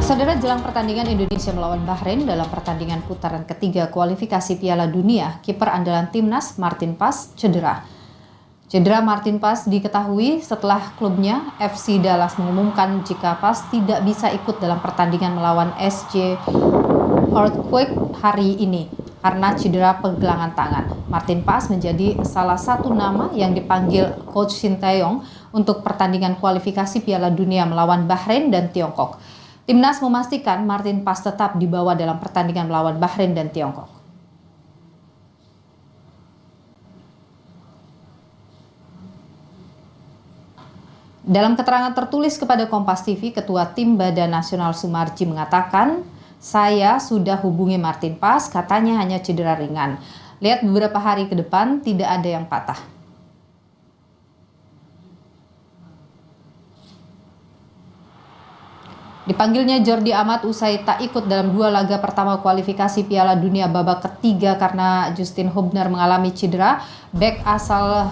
Saudara, jelang pertandingan Indonesia melawan Bahrain dalam pertandingan putaran ketiga kualifikasi Piala Dunia, kiper andalan timnas Martin Paes cedera. Cedera Martin Paes diketahui setelah klubnya FC Dallas mengumumkan jika Paes tidak bisa ikut dalam pertandingan melawan SC Earthquake hari ini karena cedera pergelangan tangan. Martin Paes menjadi salah satu nama yang dipanggil Coach Sinteyong untuk pertandingan kualifikasi Piala Dunia melawan Bahrain dan Tiongkok. Timnas memastikan Martin Paes tetap dibawa dalam pertandingan melawan Bahrain dan Tiongkok. Dalam keterangan tertulis kepada Kompas TV, Ketua Tim Badan Nasional Sumarji mengatakan, "Saya sudah hubungi Martin Paes, katanya hanya cedera ringan. Lihat beberapa hari ke depan tidak ada yang patah." Dipanggilnya Jordi Amat usai tak ikut dalam dua laga pertama kualifikasi Piala Dunia babak ketiga karena Justin Hubner mengalami cedera. Bek asal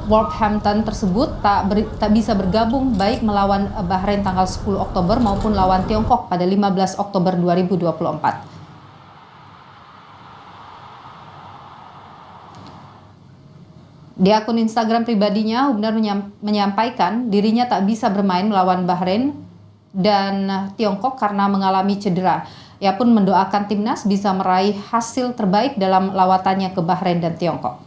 Wolverhampton tersebut tak bisa bergabung baik melawan Bahrain tanggal 10 Oktober maupun lawan Tiongkok pada 15 Oktober 2024. Di akun Instagram pribadinya, Hubner menyampaikan dirinya tak bisa bermain melawan Bahrain dan Tiongkok karena mengalami cedera. Ia pun mendoakan timnas bisa meraih hasil terbaik dalam lawatannya ke Bahrain dan Tiongkok.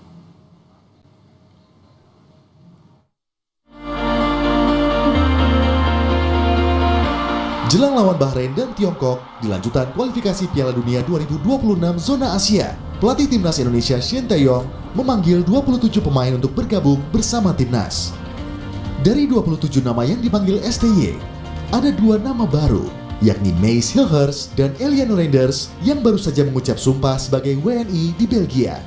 Jelang lawan Bahrain dan Tiongkok di lanjutan kualifikasi Piala Dunia 2026 zona Asia, pelatih timnas Indonesia Sinteyong memanggil 27 pemain untuk bergabung bersama timnas. Dari 27 nama yang dipanggil STY, ada dua nama baru, yakni Maes Hilgers dan Eliano Reinders yang baru saja mengucap sumpah sebagai WNI di Belgia.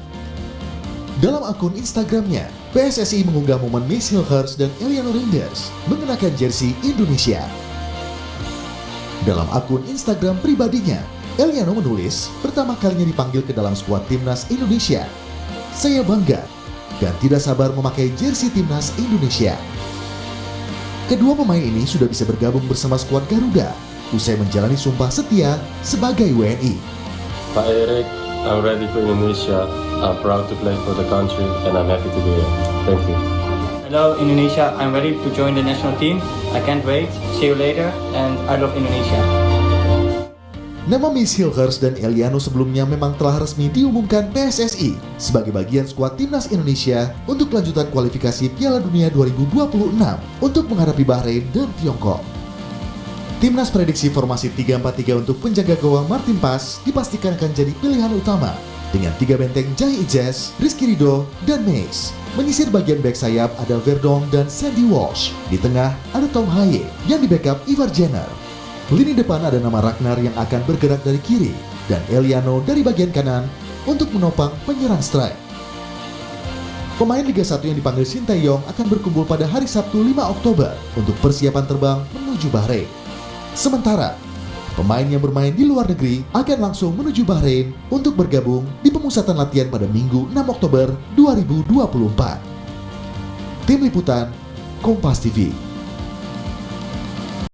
Dalam akun Instagramnya, PSSI mengunggah momen Maes Hilgers dan Eliano Reinders mengenakan jersey Indonesia. Dalam akun Instagram pribadinya, Eliano menulis, pertama kalinya dipanggil ke dalam skuad timnas Indonesia. Saya bangga dan tidak sabar memakai jersey timnas Indonesia. Kedua pemain ini sudah bisa bergabung bersama skuad Garuda usai menjalani sumpah setia sebagai WNI. Pak Erik, I'm ready for Indonesia. I'm proud to play for the country and I'm happy to be here. Thank you. Hello Indonesia, I'm ready to join the national team. I can't wait. See you later and I love Indonesia. Nama Maes Hilgers dan Eliano sebelumnya memang telah resmi diumumkan PSSI sebagai bagian skuad timnas Indonesia untuk lanjutan kualifikasi Piala Dunia 2026 untuk menghadapi Bahrain dan Tiongkok. Timnas prediksi formasi 3-4-3 untuk penjaga gawang Martin Paes dipastikan akan jadi pilihan utama dengan tiga benteng Jai Ijaz, Rizky Ridho, dan Maes. Menyisir bagian bek sayap ada Verdonk dan Sandy Walsh. Di tengah ada Tom Haye yang di-backup Ivar Jenner. Lini depan ada nama Ragnar yang akan bergerak dari kiri dan Eliano dari bagian kanan untuk menopang penyerang strike. Pemain Liga 1 yang dipanggil Sinteyong akan berkumpul pada hari Sabtu 5 Oktober untuk persiapan terbang menuju Bahrain. Sementara, pemain yang bermain di luar negeri akan langsung menuju Bahrain untuk bergabung di pemusatan latihan pada Minggu 6 Oktober 2024. Tim Liputan, Kompas TV.